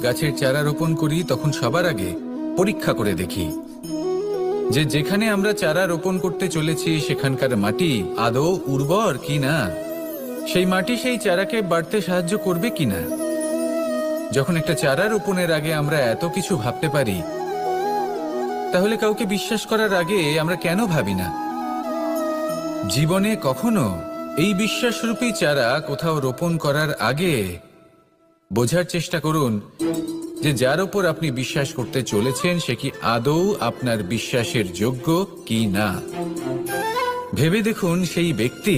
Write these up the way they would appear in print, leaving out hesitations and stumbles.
গাছের চারা রোপণ করি তখন সবার আগে পরীক্ষা করে দেখি যে যেখানে আমরা চারা রোপণ করতে চলেছি সেখানকার মাটি আদৌ উর্বর কি না, সেই মাটি সেই চারাকে বাড়তে সাহায্য করবে কিনা। যখন একটা চারা রোপণের আগে আমরা এত কিছু ভাবতে পারি, তাহলে কাউকে বিশ্বাস করার আগে আমরা কেন ভাবি না? জীবনে কখনো এই বিশ্বাসরূপী চারা কোথাও রোপণ করার আগে বোঝার চেষ্টা করুন যে যার উপর আপনি বিশ্বাস করতে চলেছেন সে কি আদৌ আপনার বিশ্বাসের যোগ্য কি না। ভেবে দেখুন সেই ব্যক্তি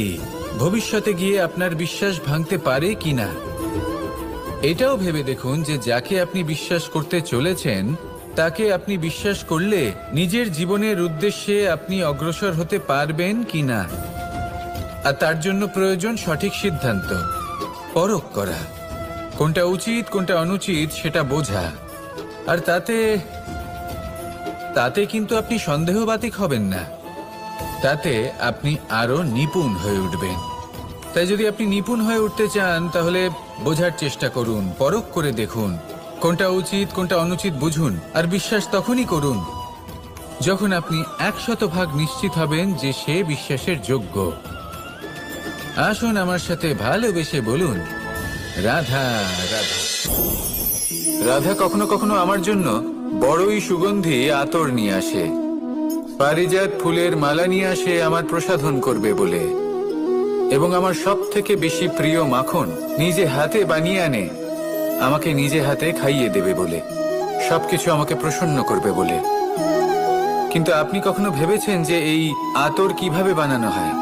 ভবিষ্যতে গিয়ে আপনার বিশ্বাস ভাঙতে পারে কি না। এটাও ভেবে দেখুন যে যাকে আপনি বিশ্বাস করতে চলেছেন তাকে আপনি বিশ্বাস করলে নিজের জীবনের উদ্দেশ্যে আপনি অগ্রসর হতে পারবেন কি না। আর তার জন্য প্রয়োজন সঠিক সিদ্ধান্ত, পরখ করা, কোনটা উচিত কোনটা অনুচিত সেটা বোঝা। আর তাতে কিন্তু আপনি সন্দেহবাতিক হবেন না, তাতে আপনি আরো নিপুণ হয়ে উঠবেন। তাই যদি আপনি নিপুণ হয়ে উঠতে চান তাহলে বোঝার চেষ্টা করুন, পরখ করে দেখুন, কোনটা উচিত কোনটা অনুচিত বুঝুন। আর বিশ্বাস তখনই করুন যখন আপনি 100% নিশ্চিত হবেন যে সে বিশ্বাসের যোগ্য। আসুন আমার সাথে ভালোবেসে বলুন, রাধা রাধা। রাধা কখনো কখনো আমার জন্য বড়ই সুগন্ধি আতর নিয়ে আসে, পারিজাত ফুলের মালা নিয়ে আসে আমার প্রসাধন করবে বলে, এবং আমার সব থেকে বেশি প্রিয় মাখন নিজে হাতে বানিয়ে আনে আমাকে নিজে হাতে খাইয়ে দেবে বলে, সবকিছু আমাকে প্রসন্ন করবে বলে। কিন্তু আপনি কখনো ভেবেছেন যে এই আতর কিভাবে বানানো হয়?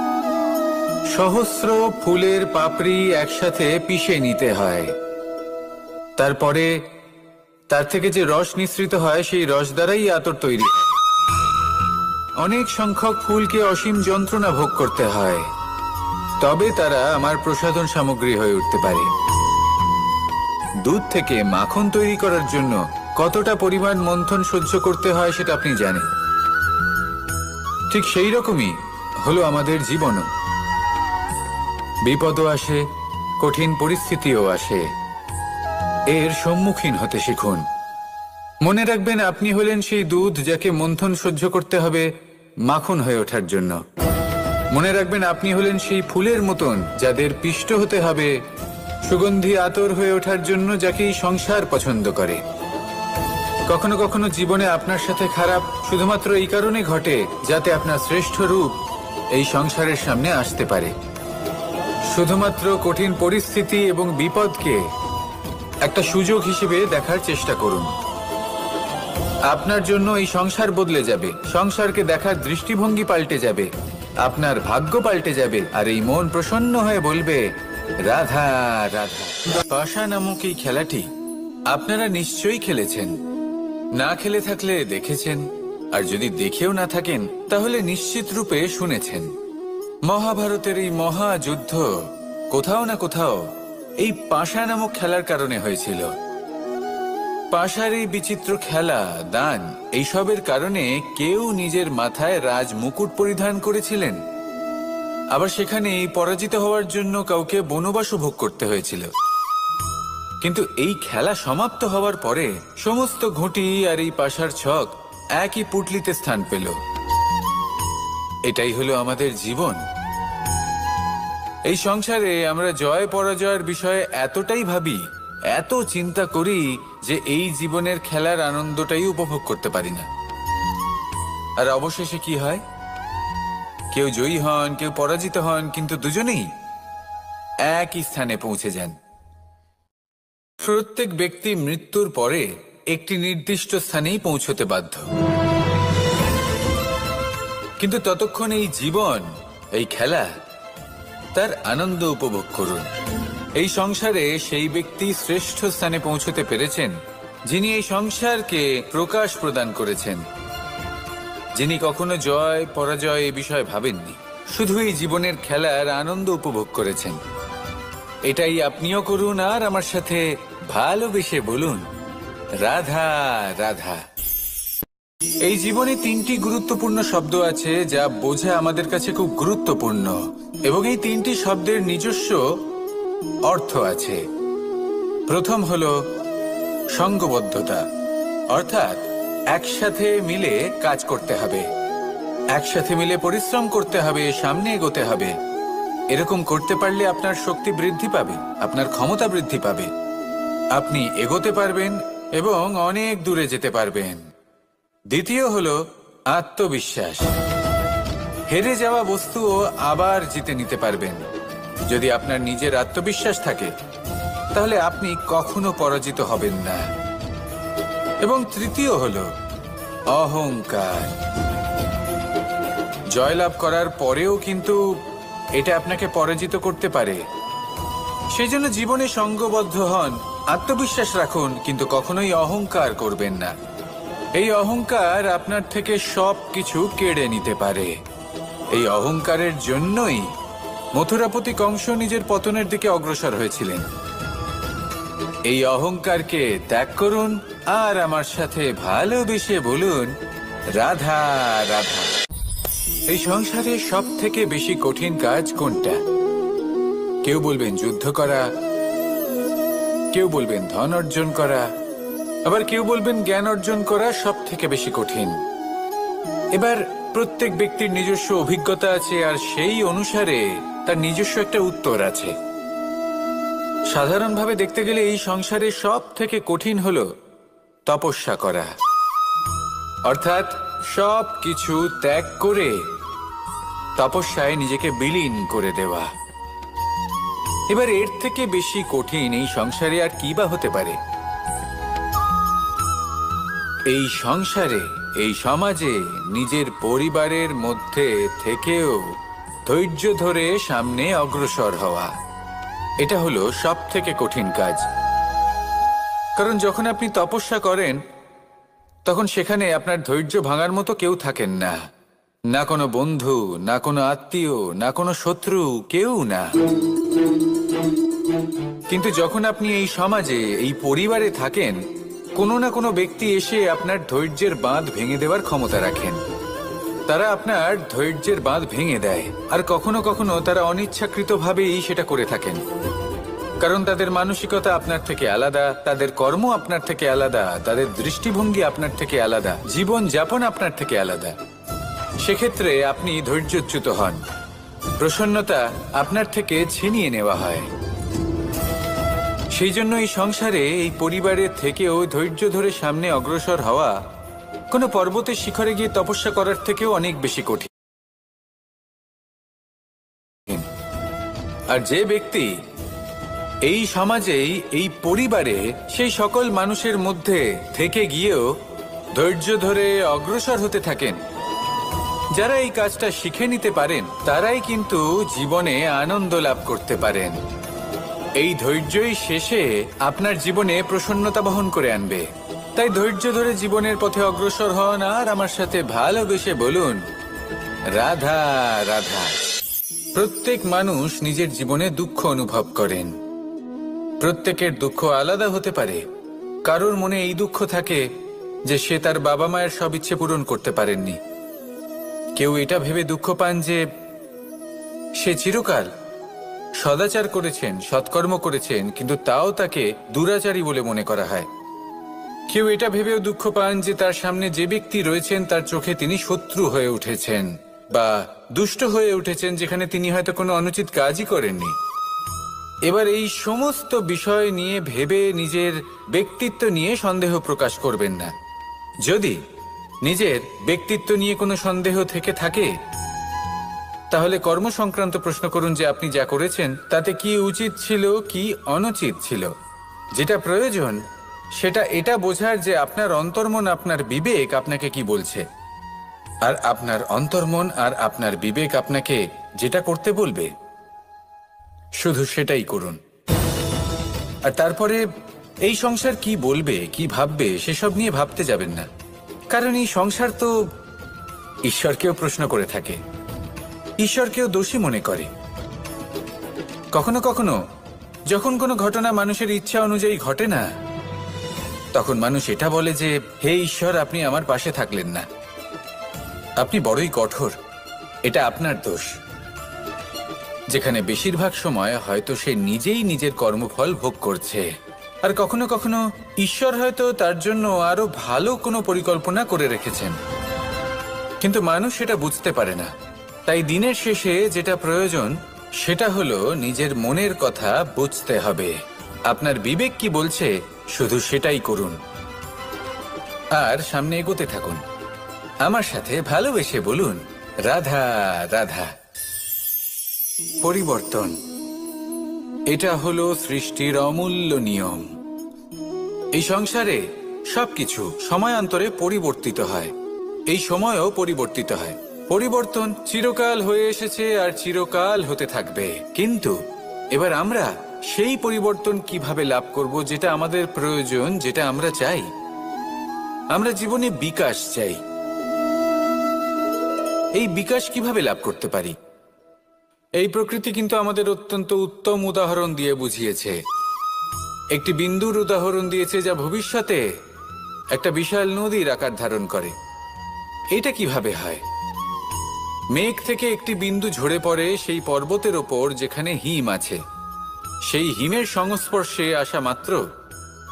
সহস্র ফুলের পাপড়ি একসাথে পিষে নিতে হয়, তারপরে তার থেকে যে রস নিঃসৃত হয় সেই রস দ্বারাই আতর তৈরি হয়। অনেক সংখ্যক ফুলকে অসীম যন্ত্রণা ভোগ করতে হয়, তবে তারা আমার প্রসাধন সামগ্রী হয়ে উঠতে পারে। দুধ থেকে মাখন তৈরি করার জন্য কতটা পরিমাণ মন্থন সহ্য করতে হয় সেটা আপনি জানেন। ঠিক সেই রকমই হলো আমাদের জীবনও। বিপদও আসে, কঠিন পরিস্থিতিও আসে, এর সম্মুখীন হতে শিখুন। মনে রাখবেন আপনি হলেন সেই দুধ যাকে মন্থন সহ্য করতে হবে মাখন হয়ে ওঠার জন্য। মনে রাখবেন আপনি হলেন সেই ফুলের মতন যাদের পিষ্ট হতে হবে সুগন্ধি আতর হয়ে ওঠার জন্য, যাকে এই সংসার পছন্দ করে। কখনো কখনো জীবনে আপনার সাথে খারাপ শুধুমাত্র এই কারণে ঘটে যাতে আপনার শ্রেষ্ঠ রূপ এই সংসারের সামনে আসতে পারে। শুধুমাত্র কঠিন পরিস্থিতি এবং বিপদকে একটা সুযোগ হিসেবে দেখার চেষ্টা করুন। আপনার জন্য এই সংসার বদলে যাবে, সংসারকে দেখার দৃষ্টিভঙ্গি পাল্টে যাবে, আপনার ভাগ্য পাল্টে যাবে, আর এই মন প্রসন্ন হয়ে বলবে, রাধা রাধা। পাশা নামক এই খেলাটি আপনারা নিশ্চয়ই খেলেছেন, না খেলে থাকলে দেখেছেন, আর যদি দেখেও না থাকেন তাহলে নিশ্চিত রূপে শুনেছেন। মহাভারতের এই মহাযুদ্ধ কোথাও না কোথাও এই পাশা নামক খেলার কারণে হয়েছিল। পাশার এই বিচিত্র খেলা, দান, এইসবের কারণে কেউ নিজের মাথায় রাজ মুকুট পরিধান করেছিলেন, আবার সেখানে পরাজিত হওয়ার জন্য কাউকে বনবাসও ভোগ করতে হয়েছিল। কিন্তু এই খেলা সমাপ্ত হওয়ার পরে সমস্ত ঘুঁটি আর এই পাশার ছক একই পুটলিতে স্থান পেল। এটাই হলো আমাদের জীবন। এই সংসারে আমরা জয় পরাজয়ের বিষয়ে এতটাই ভাবি, এত চিন্তা করি যে এই জীবনের খেলার আনন্দটাই উপভোগ করতে পারি না। আর অবশেষে কি হয়? কেউ জয়ী হন, কেউ পরাজিত হন, কিন্তু দুজনেই একই স্থানে পৌঁছে যান। প্রত্যেক ব্যক্তি মৃত্যুর পরে একটি নির্দিষ্ট স্থানেই পৌঁছতে বাধ্য, কিন্তু ততক্ষণ এই জীবন, এই খেলা, তার আনন্দ উপভোগ করুন। এই সংসারে সেই ব্যক্তি শ্রেষ্ঠ স্থানে পৌঁছতে পেরেছেন যিনি এই সংসারকে প্রকাশ প্রদান করেছেন, যিনি কখনো জয় পরাজয় এ বিষয়ে ভাবেননি, শুধু এই জীবনের খেলার আনন্দ উপভোগ করেছেন। এটাই আপনিও করুন, আর আমার সাথে ভালোবেসে বলুন, রাধা রাধা। এই জীবনে তিনটি গুরুত্বপূর্ণ শব্দ আছে যা বোঝা আমাদের কাছে খুব গুরুত্বপূর্ণ, এবং এই তিনটি শব্দের নিজস্ব অর্থ আছে। প্রথম হলো সঙ্গবদ্ধতা, অর্থাৎ একসাথে মিলে কাজ করতে হবে, একসাথে মিলে পরিশ্রম করতে হবে, সামনে এগোতে হবে। এরকম করতে পারলে আপনার শক্তি বৃদ্ধি পাবে, আপনার ক্ষমতা বৃদ্ধি পাবে, আপনি এগোতে পারবেন এবং অনেক দূরে যেতে পারবেন। দ্বিতীয় হলো আত্মবিশ্বাস। হেরে যাওয়া বস্তুও আবার জিতে নিতে পারবেন। যদি আপনার নিজের আত্মবিশ্বাস থাকে তাহলে আপনি কখনো পরাজিত হবেন না। এবং তৃতীয় হলো অহংকার। জয়লাভ করার পরেও কিন্তু এটা আপনাকে পরাজিত করতে পারে। সেই জন্য জীবনে সঙ্গবদ্ধ হন, আত্মবিশ্বাস রাখুন, কিন্তু কখনোই অহংকার করবেন না। এই অহংকার আপনার থেকে সব কিছু কেড়ে নিতে পারে। এই অহংকারের জন্যই মথুরাপতি কংস নিজের পতনের দিকে অগ্রসর হয়েছিলেন। এই অহংকারকে ত্যাগ করুন আর আমার সাথে ভালোবেসে বলুন, রাধা রাধা। এই সংসারে সব থেকে বেশি কঠিন কাজ কোনটা? কেউ বলবেন যুদ্ধ করা, কেউ বলবেন ধন অর্জন করা, আবার কেউ বলবেন জ্ঞান অর্জন করা সব থেকে বেশি কঠিন। এবার প্রত্যেক ব্যক্তির নিজস্ব অভিজ্ঞতা আছে আর সেই অনুসারে তার নিজস্ব একটা উত্তর আছে। সাধারণভাবে দেখতে গেলে এই সংসারে সব থেকে কঠিন হলো তপস্যা করা, অর্থাৎ সব কিছু ত্যাগ করে তপস্যায় নিজেকে বিলীন করে দেওয়া। এবার এর থেকে বেশি কঠিন এই সংসারে আর কি বা হতে পারে? এই সংসারে, এই সমাজে, নিজের পরিবারের মধ্যে থেকেও ধৈর্য ধরে সামনে অগ্রসর হওয়া, এটা হলো সব থেকে কঠিন কাজ। কারণ যখন আপনি তপস্যা করেন তখন সেখানে আপনার ধৈর্য ভাঙার মতো কেউ থাকেন না, না কোনো বন্ধু, না কোনো আত্মীয়, না কোনো শত্রু, কেউ না। কিন্তু যখন আপনি এই সমাজে, এই পরিবারে থাকেন, কোনো না কোনো ব্যক্তি এসে আপনার ধৈর্যের বাঁধ ভেঙে দেওয়ার ক্ষমতা রাখেন। তারা আপনার ধৈর্যের বাঁধ ভেঙে দেয়, আর কখনো কখনো তারা অনিচ্ছাকৃতভাবেই সেটা করে থাকেন। কারণ তাদের মানসিকতা আপনার থেকে আলাদা, তাদের কর্ম আপনার থেকে আলাদা, তাদের দৃষ্টিভঙ্গি আপনার থেকে আলাদা, জীবন যাপন আপনার থেকে আলাদা। সেক্ষেত্রে আপনি ধৈর্যচ্যুত হন, প্রসন্নতা আপনার থেকে ছিনিয়ে নেওয়া হয়। সেই জন্য এই সংসারে, এই পরিবারের থেকেও ধৈর্য ধরে সামনে অগ্রসর হওয়া কোনো পর্বতের শিখরে গিয়ে তপস্যা করার থেকেও অনেক বেশি কঠিন। আর যে ব্যক্তি এই সমাজেই, এই পরিবারে, সেই সকল মানুষের মধ্যে থেকে গিয়েও ধৈর্য ধরে অগ্রসর হতে থাকেন, যারা এই কাজটা শিখে নিতে পারেন, তারাই কিন্তু জীবনে আনন্দ লাভ করতে পারেন। এই ধৈর্যই শেষে আপনার জীবনে প্রসন্নতা বহন করে আনবে। তাই ধৈর্য ধরে জীবনের পথে অগ্রসর হন আর আমার সাথে ভালোবেসে বলুন, রাধা রাধা। প্রত্যেক মানুষ নিজের জীবনে দুঃখ অনুভব করেন। প্রত্যেকের দুঃখ আলাদা হতে পারে। কারোর মনে এই দুঃখ থাকে যে সে তার বাবা মায়ের সব ইচ্ছে পূরণ করতে পারেননি। কেউ এটা ভেবে দুঃখ পান যে সে চিরকাল সদাচার করেছেন, সৎকর্ম করেছেন, কিন্তু তাও তাকে দুরাচারী বলে মনে করা হয়। কেউ এটা ভেবেও দুঃখ পান যে তার সামনে যে ব্যক্তি রয়েছেন তার চোখে তিনি শত্রু হয়ে উঠেছেন বা দুষ্ট হয়ে উঠেছেন, যেখানে তিনি হয়তো কোনো অনুচিত কাজই করেননি। এবার এই সমস্ত বিষয় নিয়ে ভেবে নিজের ব্যক্তিত্ব নিয়ে সন্দেহ প্রকাশ করবেন না। যদি নিজের ব্যক্তিত্ব নিয়ে কোনো সন্দেহ থেকে থাকে তাহলে কর্ম সংক্রান্ত প্রশ্ন করুন যে আপনি যা করেছেন তাতে কি উচিত ছিল, কি অনুচিত ছিল। যেটা প্রয়োজন সেটা এটা বোঝার যে আপনার অন্তর্মন, আপনার বিবেক আপনাকে কি বলছে, আর আপনার অন্তর্মন আর আপনার বিবেক আপনাকে যেটা করতে বলবে শুধু সেটাই করুন। আর তারপরে এই সংসার কি বলবে, কি ভাববে সেসব নিয়ে ভাবতে যাবেন না। কারণ এই সংসার তো ঈশ্বরকেও প্রশ্ন করে থাকে, ঈশ্বরকেও দোষী মনে করে। কখনো কখনো যখন কোনো ঘটনা মানুষের ইচ্ছা অনুযায়ী ঘটে না, তখন মানুষ এটা বলে যে হে ঈশ্বর, আপনি আমার পাশে থাকলেন না, আপনি বড়ই কঠোর, এটা আপনার দোষ। যেখানে বেশিরভাগ সময় হয়তো সে নিজেই নিজের কর্মফল ভোগ করছে। আর কখনো কখনো ঈশ্বর হয়তো তার জন্য আরো ভালো কোনো পরিকল্পনা করে রেখেছেন, কিন্তু মানুষ সেটা বুঝতে পারে না। তাই দিনের শেষে যেটা প্রয়োজন সেটা হলো নিজের মনের কথা বুঝতে হবে। আপনার বিবেক কি বলছে শুধু সেটাই করুন আর সামনে এগোতে থাকুন। আমার সাথে ভালোবেসে বলুন, রাধা রাধা। পরিবর্তন, এটা হলো সৃষ্টির অমূল্য নিয়ম। এই সংসারে সবকিছু সময়ান্তরে পরিবর্তিত হয়, এই সময়ও পরিবর্তিত হয়। পরিবর্তন চিরকাল হয়ে এসেছে আর চিরকাল হতে থাকবে, কিন্তু এবার আমরা সেই পরিবর্তন কিভাবে লাভ করব যেটা আমাদের প্রয়োজন, যেটা আমরা চাই। আমরা জীবনে বিকাশ চাই। এই বিকাশ কিভাবে লাভ করতে পারি? এই প্রকৃতি কিন্তু আমাদের অত্যন্ত উত্তম উদাহরণ দিয়ে বুঝিয়েছে। একটি বিন্দুর উদাহরণ দিয়েছে যা ভবিষ্যতে একটা বিশাল নদীর আকার ধারণ করে। এটা কিভাবে হয়? মেঘ থেকে একটি বিন্দু ঝরে পড়ে সেই পর্বতের ওপর যেখানে হিম আছে। সেই হিমের সংস্পর্শে আসা মাত্র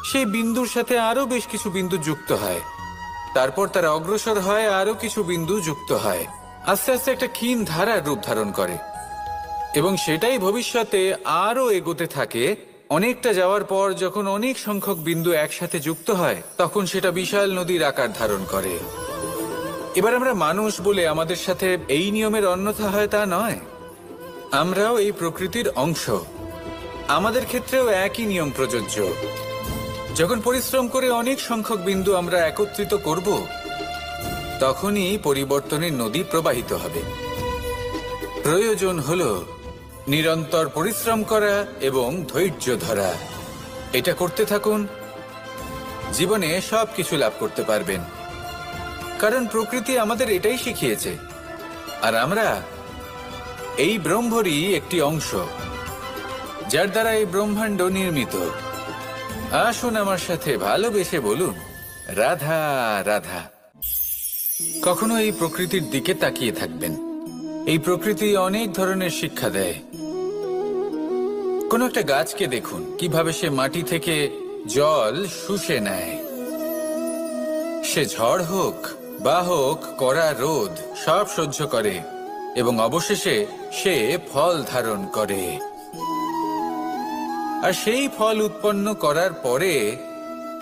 সেই বিন্দুর সাথে আরো বেশ কিছু বিন্দু যুক্ত হয়। তারপর তারা অগ্রসর হয়, আরো কিছু বিন্দু যুক্ত হয়, আস্তে আস্তে একটা ক্ষীণ ধারার রূপ ধারণ করে এবং সেটাই ভবিষ্যতে আরো এগোতে থাকে। অনেকটা যাওয়ার পর যখন অনেক সংখ্যক বিন্দু একসাথে যুক্ত হয় তখন সেটা বিশাল নদীর আকার ধারণ করে। এবার আমরা মানুষ বলে আমাদের সাথে এই নিয়মের অন্যথা হয় তা নয়। আমরাও এই প্রকৃতির অংশ, আমাদের ক্ষেত্রেও একই নিয়ম প্রযোজ্য। যখন পরিশ্রম করে অনেক সংখ্যক বিন্দু আমরা একত্রিত করব তখনই পরিবর্তনের নদী প্রবাহিত হবে। প্রয়োজন হলো নিরন্তর পরিশ্রম করা এবং ধৈর্য ধরা। এটা করতে থাকুন, জীবনে সবকিছু লাভ করতে পারবেন, কারণ প্রকৃতি আমাদের এটাই শিখিয়েছে। আর আমরা এই ব্রহ্মরই একটি অংশ, যার দ্বারা এই ব্রহ্মাণ্ড নির্মিত। আসুন আমার সাথে ভালোবেসে বলুন, রাধা রাধা। কখনো এই প্রকৃতির দিকে তাকিয়ে থাকবেন। এই প্রকৃতি অনেক ধরনের শিক্ষা দেয়। কোন একটা গাছকে দেখুন কিভাবে সে মাটি থেকে জল শুষে নেয়। সে ঝড় হোক বা হোক কড়া রোদ সব সহ্য করে এবং অবশেষে সে ফল ধারণ করে। আর সেই ফল উৎপন্ন করার পরে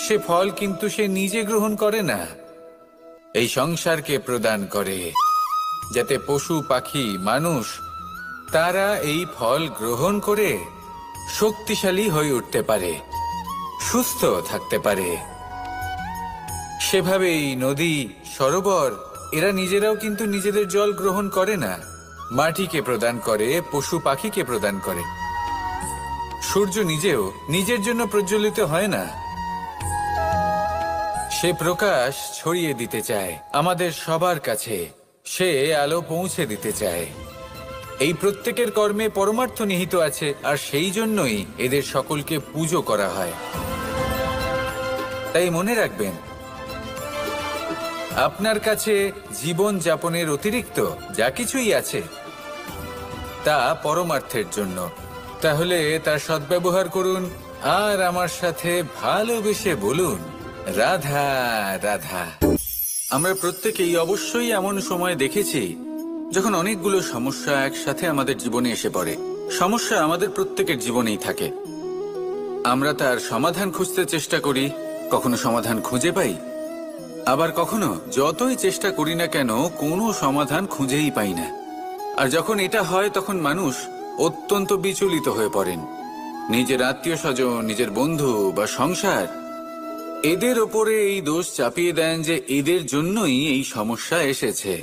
সে ফল কিন্তু সে নিজে গ্রহণ করে না, এই সংসারকে প্রদান করে, যাতে পশু পাখি মানুষ তারা এই ফল গ্রহণ করে শক্তিশালী হয়ে উঠতে পারে, সুস্থ থাকতে পারে। সেভাবেই নদী, সরোবর এরা নিজেরাও কিন্তু নিজেদের জল গ্রহণ করে না, মাটিকে প্রদান করে, পশু পাখিকে প্রদান করে। সূর্য নিজেও নিজের জন্য প্রজ্বলিত হয় না, সে প্রকাশ ছড়িয়ে দিতে চায় আমাদের সবার কাছে, সে আলো পৌঁছে দিতে চায়। এই প্রত্যেকের কর্মে পরমার্থ নিহিত আছে, আর সেই জন্যই এদের সকলকে পুজো করা হয়। তাই মনে রাখবেন, আপনার কাছে জীবন যাপনের অতিরিক্ত যা কিছুই আছে তা পরমার্থের জন্য। তাহলে তার সদ্ব্যবহার করুন আর আমার সাথে ভালোবেসে বলুন, রাধা রাধা। আমরা প্রত্যেকেই অবশ্যই এমন সময় দেখেছি যখন অনেকগুলো সমস্যা একসাথে আমাদের জীবনে এসে পড়ে। সমস্যা আমাদের প্রত্যেকের জীবনেই থাকে। আমরা তার সমাধান খুঁজতে চেষ্টা করি, কখনো সমাধান খুঁজে পাই, আবার কখনো যতই চেষ্টা করি না কেন কোনো সমাধান খুঁজেই পাই না। আর যখন এটা হয় তখন মানুষ অত্যন্ত বিচলিত হয়ে পড়েন। নিজের আত্মীয় স্বজন, নিজের বন্ধু বা সংসার এদের ওপরে এই দোষ চাপিয়ে দেন যে এদের জন্যই এই সমস্যা এসেছে।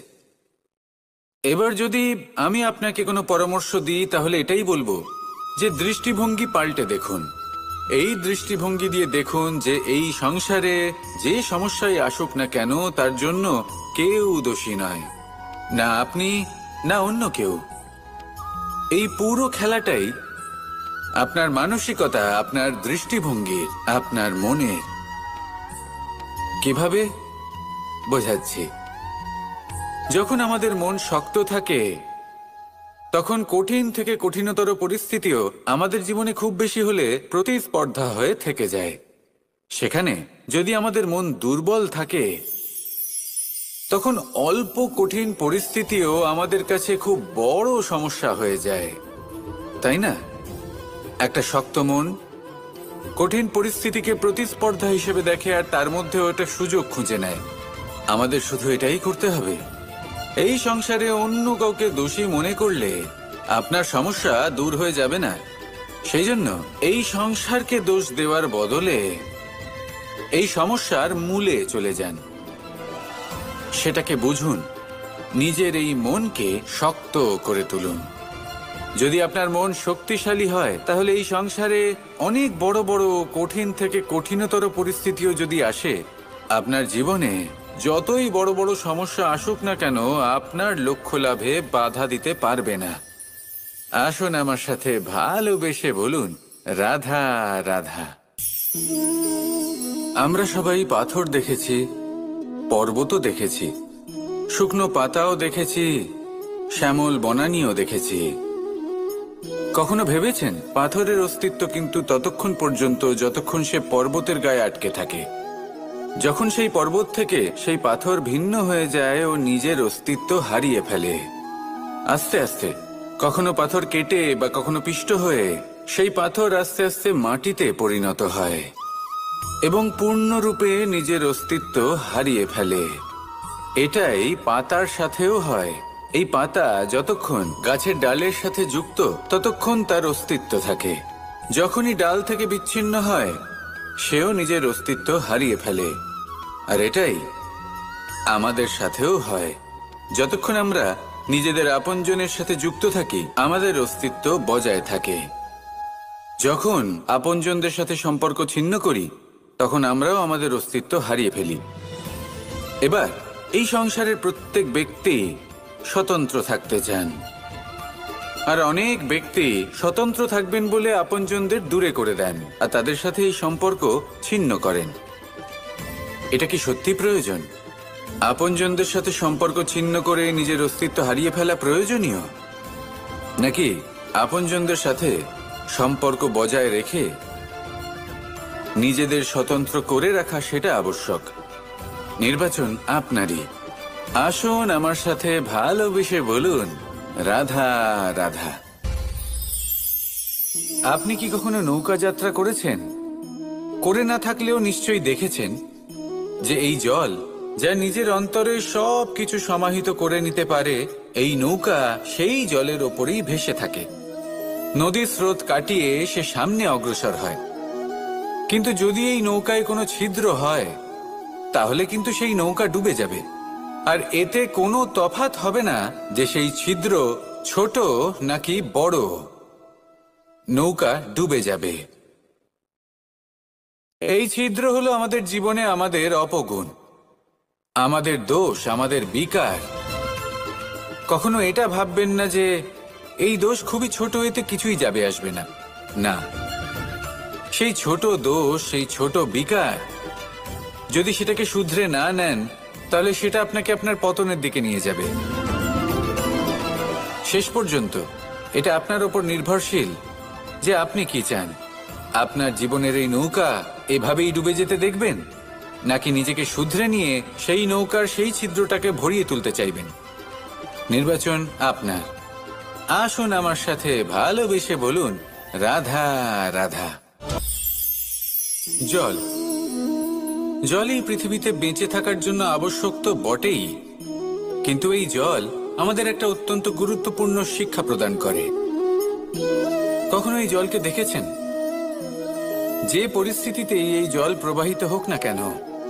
এবার যদি আমি আপনাকে কোনো পরামর্শ দিই তাহলে এটাই বলবো যে দৃষ্টিভঙ্গি পাল্টে দেখুন। এই দৃষ্টিভঙ্গি দিয়ে দেখুন যে এই সংসারে যে সমস্যায় আসুক না কেন তার জন্য কেউ দোষী নয়, না আপনি না অন্য কেউ। এই পুরো খেলাটাই আপনার মানসিকতা, আপনার দৃষ্টিভঙ্গির, আপনার মনের। কিভাবে বোঝাচ্ছি? যখন আমাদের মন শক্ত থাকে তখন কঠিন থেকে কঠিনতর পরিস্থিতিও আমাদের জীবনে খুব বেশি হলে প্রতিস্পর্ধা হয়ে থেকে যায়। সেখানে যদি আমাদের মন দুর্বল থাকে, তখন অল্প কঠিন পরিস্থিতিও আমাদের কাছে খুব বড় সমস্যা হয়ে যায়, তাই না? একটা শক্ত মন কঠিন পরিস্থিতিকে প্রতিস্পর্ধা হিসেবে দেখে আর তার মধ্যেও একটা সুযোগ খুঁজে নেয়। আমাদের শুধু এটাই করতে হবে। এই সংসারে অন্য কাউকে দোষী মনে করলে আপনার সমস্যা দূর হয়ে যাবে না। সেই জন্য এই সংসারকে দোষ দেওয়ার বদলে এই সমস্যার মূলে চলে যান, সেটাকে বুঝুন, নিজের এই মনকে শক্ত করে তুলুন। যদি আপনার মন শক্তিশালী হয়, তাহলে এই সংসারে অনেক বড় বড় কঠিন থেকে কঠিনতর পরিস্থিতিও যদি আসে, আপনার জীবনে যতই বড় বড় সমস্যা আসুক না কেন, আপনার লক্ষ্য লাভে বাধা দিতে পারবে না। আসুন আমার সাথে ভালোবেসে বলুন, রাধা রাধা। আমরা সবাই পাথর দেখেছি, পর্বতও দেখেছি, শুকনো পাতাও দেখেছি, শ্যামল বনানীও দেখেছি। কখনো ভেবেছেন পাথরের অস্তিত্ব কিন্তু ততক্ষণ পর্যন্ত যতক্ষণ সে পর্বতের গায়ে আটকে থাকে। যখন সেই পর্বত থেকে সেই পাথর ভিন্ন হয়ে যায় ও নিজের অস্তিত্ব হারিয়ে ফেলে। আস্তে আস্তে কখনো পাথর কেটে বা কখনো পিষ্ট হয়ে সেই পাথর আস্তে আস্তে মাটিতে পরিণত হয় এবং পূর্ণরূপে নিজের অস্তিত্ব হারিয়ে ফেলে। এটাই পাতার সাথেও হয়। এই পাতা যতক্ষণ গাছের ডালের সাথে যুক্ত ততক্ষণ তার অস্তিত্ব থাকে। যখনই ডাল থেকে বিচ্ছিন্ন হয়, সেও নিজের অস্তিত্ব হারিয়ে ফেলে। আর এটাই আমাদের সাথেও হয়। যতক্ষণ আমরা নিজেদের আপনজনের সাথে যুক্ত থাকি, আমাদের অস্তিত্ব বজায় থাকে। যখন আপনজনদের সাথে সম্পর্ক ছিন্ন করি, তখন আমরাও আমাদের অস্তিত্ব হারিয়ে ফেলি। এবার এই সংসারের প্রত্যেক ব্যক্তি স্বতন্ত্র থাকতে চান, আর অনেক ব্যক্তি স্বতন্ত্র থাকবেন বলে আপনজনদের দূরে করে দেন আর তাদের সাথে এই সম্পর্ক ছিন্ন করেন। এটা কি সত্যি প্রয়োজন? আপনজনদের সাথে সম্পর্ক ছিন্ন করে নিজের অস্তিত্ব হারিয়ে ফেলা প্রয়োজনীয়, নাকি আপনজনদের সাথে সম্পর্ক বজায় রেখে নিজেদের স্বতন্ত্র করে রাখা সেটা আবশ্যক? নির্বাচন আপনারই। আসুন আমার সাথে ভালোবেসে বলুন, রাধা রাধা। আপনি কি কখনো নৌকা যাত্রা করেছেন? করে না থাকলেও নিশ্চয়ই দেখেছেন যে এই জল যা নিজের অন্তরে সব কিছু সমাহিত করে নিতে পারে, এই নৌকা সেই জলের ওপরেই ভেসে থাকে। নদীর স্রোত কাটিয়ে সে সামনে অগ্রসর হয়। কিন্তু যদি এই নৌকায় কোনো ছিদ্র হয়, তাহলে কিন্তু সেই নৌকা ডুবে যাবে। আর এতে কোনো তফাৎ হবে না যে সেই ছিদ্র ছোট নাকি বড়, নৌকা ডুবে যাবে। এই ছিদ্র হলো আমাদের জীবনে আমাদের অপগুণ, আমাদের দোষ, আমাদের বিকার। কখনো এটা ভাববেন না যে এই দোষ খুবই ছোট, এতে কিছুই যাবে আসবে না। না, সেই ছোট দোষ, সেই ছোট বিকার যদি সেটাকে শুধরে না নেন, তাহলে সেটা আপনাকে আপনার পতনের দিকে নিয়ে যাবে। শেষ পর্যন্ত এটা আপনার ওপর নির্ভরশীল যে আপনি কি চান। আপনার জীবনের এই নৌকা এভাবেই ডুবে যেতে দেখবেন, নাকি নিজেকে শুধরে নিয়ে সেই নৌকার সেই ছিদ্রটাকে ভরিয়ে তুলতে চাইবেন? নির্বাচন আপনার। আসুন আমার সাথে ভালোবেসে বলুন, রাধা রাধা। জল, জলই পৃথিবীতে বেঁচে থাকার জন্য আবশ্যক তো বটেই, কিন্তু এই জল আমাদের একটা অত্যন্ত গুরুত্বপূর্ণ শিক্ষা প্রদান করে। কখনো এই জলকে দেখেছেন? যে পরিস্থিতিতেই এই জল প্রবাহিত হোক না কেন,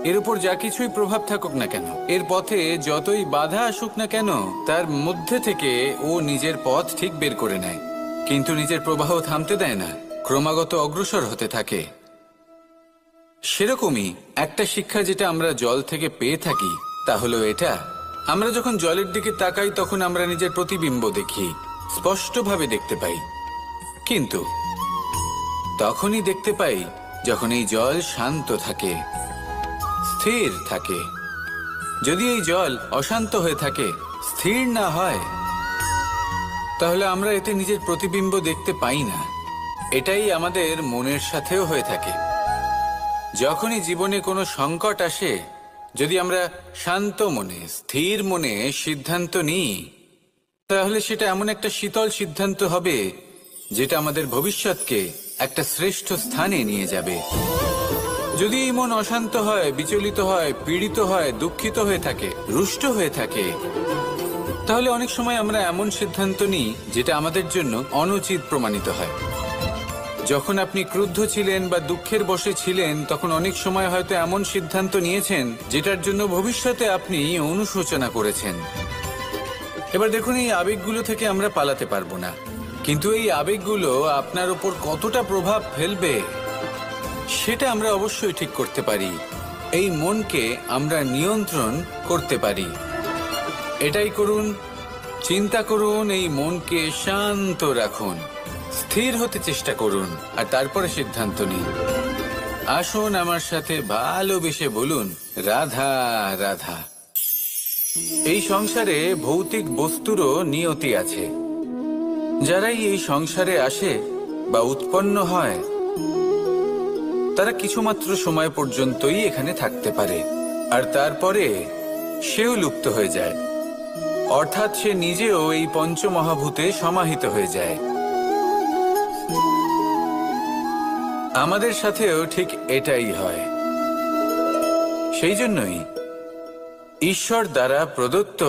এর উপর যা কিছুই প্রভাব থাকুক না কেন, এর পথে যতই বাধা আসুক না কেন, তার মধ্যে থেকে ও নিজের পথ ঠিক বের করে নেয়, কিন্তু নিজের প্রবাহ থামতে দেয় না, ক্রমাগত অগ্রসর হতে থাকে। সেরকমই একটা শিক্ষা যেটা আমরা জল থেকে পেয়ে থাকি, তা হলো এটা: আমরা যখন জলের দিকে তাকাই, তখন আমরা নিজের প্রতিবিম্ব দেখি, স্পষ্টভাবে দেখতে পাই। কিন্তু তখনই দেখতে পাই যখন এই জল শান্ত থাকে, স্থির থাকে। যদি এই জল অশান্ত হয়ে থাকে, স্থির না হয়, তাহলে আমরা এতে নিজের প্রতিবিম্ব দেখতে পাই না। এটাই আমাদের মনের সাথেও হয়ে থাকে। যখনই জীবনে কোনো সংকট আসে, যদি আমরা শান্ত মনে, স্থির মনে সিদ্ধান্ত নিই, তাহলে সেটা এমন একটা শীতল সিদ্ধান্ত হবে যেটা আমাদের ভবিষ্যৎকে একটা শ্রেষ্ঠ স্থানে নিয়ে যাবে। যদি এই মন অশান্ত হয়, বিচলিত হয়, পীড়িত হয়, দুঃখিত হয়ে থাকে, রুষ্ট হয়ে থাকে, তাহলে অনেক সময় আমরা এমন সিদ্ধান্ত নিই যেটা আমাদের জন্য অনুচিত প্রমাণিত হয়। যখন আপনি ক্রুদ্ধ ছিলেন বা দুঃখের বশে ছিলেন, তখন অনেক সময় হয়তো এমন সিদ্ধান্ত নিয়েছেন যেটার জন্য ভবিষ্যতে আপনি অনুশোচনা করেছেন। এবার দেখুন, এই আবেগগুলো থেকে আমরা পালাতে পারবো না, কিন্তু এই আবেগগুলো আপনার উপর কতটা প্রভাব ফেলবে সেটা আমরা অবশ্যই ঠিক করতে পারি। এই মনকে আমরা নিয়ন্ত্রণ করতে পারি। এটাই করুন, চিন্তা করুন, এই মনকে শান্ত রাখুন, স্থির হতে চেষ্টা করুন, আর তারপরে সিদ্ধান্ত নিন। আসুন আমার সাথে ভালোবেসে বলুন, রাধা রাধা। এই সংসারে ভৌতিক বস্তুরও নিয়তি আছে। যারাই এই সংসারে আসে বা উৎপন্ন হয়, তারা কিছুমাত্র সময় পর্যন্তই এখানে থাকতে পারে, আর তারপরে সেও লুপ্ত হয়ে যায়, অর্থাৎ সে নিজেও এই পঞ্চমহাভূতে সমাহিত হয়ে যায়। আমাদের সাথেও ঠিক এটাই হয়। সেই জন্যই ঈশ্বর দ্বারা প্রদত্ত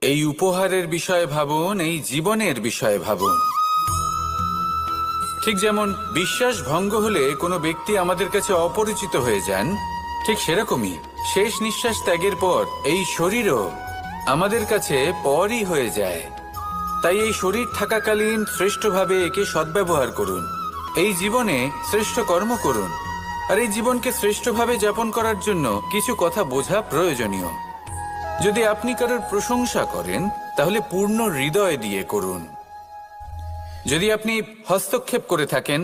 এই উপহারের বিষয়ে ভাবুন, এই জীবনের বিষয়ে ভাবুন। ঠিক যেমন বিশ্বাস ভঙ্গ হলে কোনো ব্যক্তি আমাদের কাছে অপরিচিত হয়ে যান, ঠিক সেরকমই শেষ নিঃশ্বাস ত্যাগের পর এই শরীরও আমাদের কাছে পরই হয়ে যায়। তাই এই শরীর থাকাকালীন শ্রেষ্ঠভাবে একে সদ্ব্যবহার করুন, এই জীবনে শ্রেষ্ঠ কর্ম করুন, আর এই জীবনকে শ্রেষ্ঠভাবে যাপন করার জন্য কিছু কথা বোঝা প্রয়োজনীয়। যদি আপনি কারোর প্রশংসা করেন, তাহলে পূর্ণ হৃদয় দিয়ে করুন। যদি আপনি হস্তক্ষেপ করে থাকেন,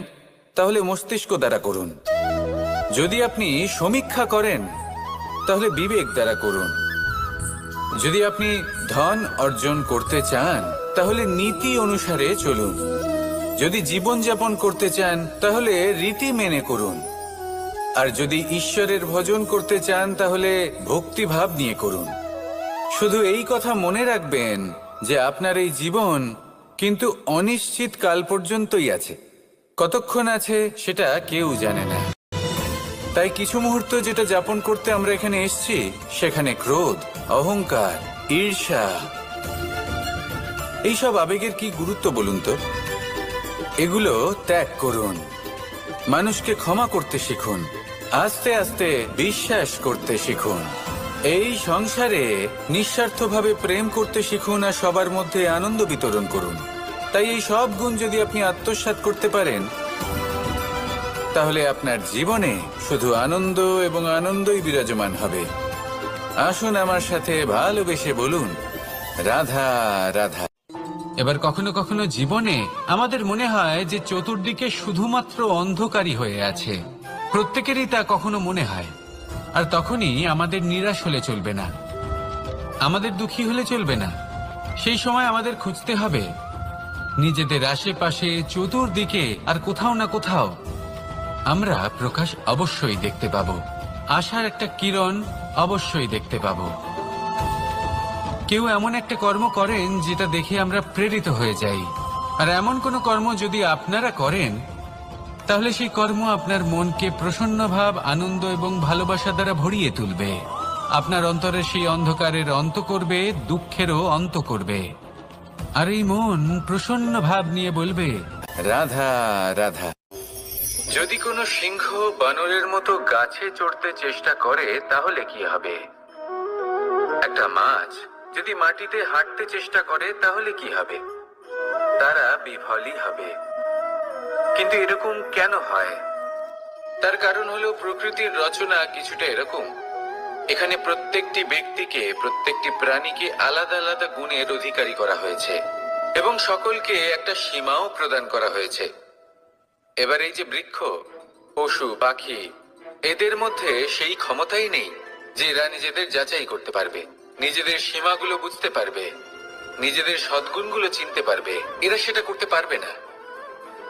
তাহলে মস্তিষ্ক দ্বারা করুন। যদি আপনি সমীক্ষা করেন, তাহলে বিবেক দ্বারা করুন। যদি আপনি ধন অর্জন করতে চান, তাহলে নীতি অনুসারে চলুন। যদি জীবনযাপন করতে চান, তাহলে রীতি মেনে করুন। আর যদি ঈশ্বরের ভজন করতে চান, তাহলে ভক্তিভাব নিয়ে করুন। শুধু এই কথা মনে রাখবেন যে আপনার এই জীবন কিন্তু অনিশ্চিত কাল পর্যন্তই আছে। কতক্ষণ আছে সেটা কেউ জানে না। তাই কিছু মুহূর্ত যেটা যাপন করতে আমরা এখানে এসেছি, সেখানে ক্রোধ, অহংকার, ঈর্ষা, এইসব আবেগের কি গুরুত্ব বলুন তো? এগুলো ত্যাগ করুন। মানুষকে ক্ষমা করতে শিখুন, আস্তে আস্তে বিশ্বাস করতে শিখুন। এই সংসারে নিঃস্বার্থভাবে প্রেম করতে শিখুন, আর সবার মধ্যে আনন্দ বিতরণ করুন। তাই এই সব গুণ যদি আপনি আত্মসাৎ করতে পারেন, তাহলে আপনার জীবনে শুধু আনন্দ এবং আনন্দই বিরাজমান হবে। আসুন আমার সাথে ভালোবেসে বলুন, রাধা রাধা। এবার কখনো কখনো জীবনে আমাদের মনে হয় যে চতুর্দিকে শুধুমাত্র অন্ধকারই হয়ে আছে। প্রত্যেকেরই তা কখনো মনে হয়। আর তখনই আমাদের নিরাশ হলে চলবে না, আমাদের দুঃখী হলে চলবে না। সেই সময় আমাদের খুঁজতে হবে নিজেদের আশেপাশে, চতুর্দিকে, আর কোথাও না কোথাও আমরা প্রকাশ অবশ্যই দেখতে পাবো, আশার একটা কিরণ অবশ্যই দেখতে পাবো। কেউ এমন একটা কর্ম করেন যেটা দেখে আমরা প্রেরিত হয়ে যাই, আর এমন কোনো কর্ম যদি আপনারা করেন, তাহলে সেই কর্ম আপনার মনকে প্রসন্ন ভাব, আনন্দ এবং ভালোবাসা দ্বারা ভরিয়ে তুলবে। আপনার অন্তরের সেই অন্ধকারের অন্ত করবে, দুঃখেরও অন্ত করবে। আর এই মন প্রসন্ন ভাব নিয়ে বলবে, রাধা রাধা। যদি কোনো সিংহ বানরের মতো গাছে চড়তে চেষ্টা করে, তাহলে কি হবে? একটা মাছ যদি মাটিতে হাঁটতে চেষ্টা করে, তাহলে কি হবে? তারা বিফলই হবে। কিন্তু এরকম কেন হয়? তার কারণ হলো প্রকৃতির রচনা কিছুটা এরকম। এখানে প্রত্যেকটি ব্যক্তিকে, প্রত্যেকটি প্রাণীকে আলাদা আলাদা গুণের অধিকারী করা হয়েছে, এবং সকলকে একটা সীমাও প্রদান করা হয়েছে। এবার এই যে বৃক্ষ, পশু, পাখি, এদের মধ্যে সেই ক্ষমতাই নেই যে এরা নিজেদের যাচাই করতে পারবে, নিজেদের সীমাগুলো বুঝতে পারবে, নিজেদের সদ্গুণগুলো চিনতে পারবে, এরা সেটা করতে পারবে না।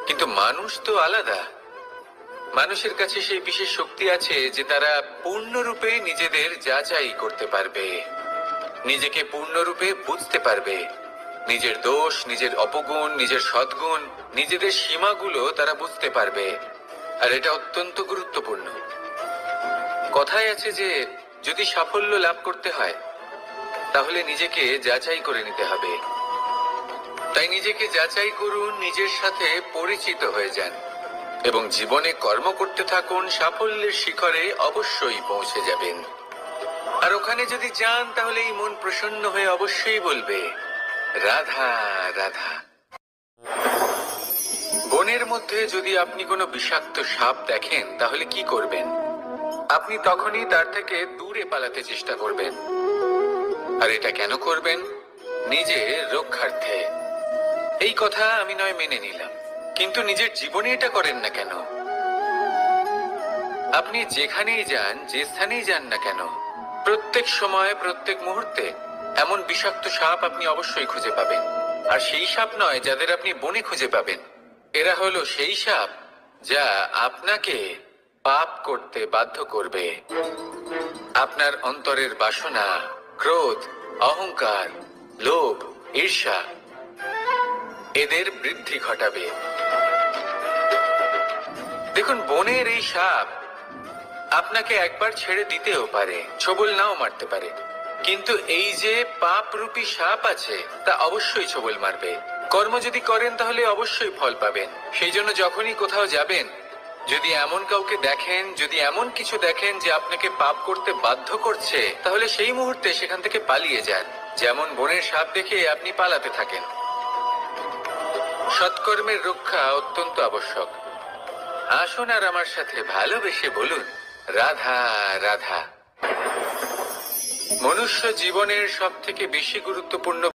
কিন্তু মানুষ তো আলাদা। মানুষের কাছে সেই বিশেষ শক্তি আছে যে তারা পূর্ণরূপে নিজেদের যাচাই করতে পারবে, নিজেকে পূর্ণরূপে বুঝতে পারবে, নিজের দোষ, নিজের অপগুণ, নিজের সদ্গুণ, নিজেদের সীমাগুলো তারা বুঝতে পারবে। আর এটা অত্যন্ত গুরুত্বপূর্ণ। কথায় আছে যে যদি সাফল্য লাভ করতে হয় তাহলে নিজেকে যাচাই করে নিতে হবে। তাই নিজেকে যাচাই করুন, নিজের সাথে পরিচিত হয়ে যান এবং জীবনে কর্ম করতে থাকুন। সাফল্যের শিখরে অবশ্যই পৌঁছে যাবেন। আর ওখানে যদি যান তাহলে এই মন প্রসন্ন হয়ে অবশ্যই বলবে, রাধা রাধা। বনের মধ্যে যদি আপনি কোনো বিষাক্ত সাপ দেখেন তাহলে কি করবেন? আপনি তখনই তার থেকে দূরে পালাতে চেষ্টা করবেন। আর এটা কেন করবেন? নিজের রক্ষার্থে। এই কথা আমি নয় মেনে নিলাম, কিন্তু নিজের জীবনে এটা করেন না কেন? আপনি যেখানেই যান, যে স্থানেই যান না কেন, প্রত্যেক সময়, প্রত্যেক মুহূর্তে এমন বিষাক্ত সাপ আপনি অবশ্যই খুঁজে পাবেন। আর সেই সাপ নয় যাদের আপনি বনে খুঁজে পাবেন, এরা হলো সেই সাপ যা আপনাকে পাপ করতে বাধ্য করবে। আপনার অন্তরের বাসনা, ক্রোধ, অহংকার, লোভ, ঈর্ষা এদের বৃদ্ধি ঘটাবে। দেখুন, বনের এই সাপ আপনাকে একবার ছেড়ে দিতেও পারে, ছোবল নাও মারতে পারে, কিন্তু এই যে পাপরূপী সাপ আছে তা অবশ্যই ছোবল মারবে। কর্ম যদি করেন তাহলে অবশ্যই ফল পাবেন। সেই জন্য যখনই কোথাও যাবেন, যদি এমন কাউকে দেখেন, যদি এমন কিছু দেখেন যে আপনাকে পাপ করতে বাধ্য করছে, তাহলে সেই মুহূর্তে সেখান থেকে পালিয়ে যান। যেমন বনের সাপ দেখে আপনি পালাতে থাকেন। সৎকর্মের রক্ষা অত্যন্ত আবশ্যক। আসুন আর আমার সাথে ভালোবেসে বলুন, রাধা রাধা। মনুষ্য জীবনের সব থেকে বেশি গুরুত্বপূর্ণ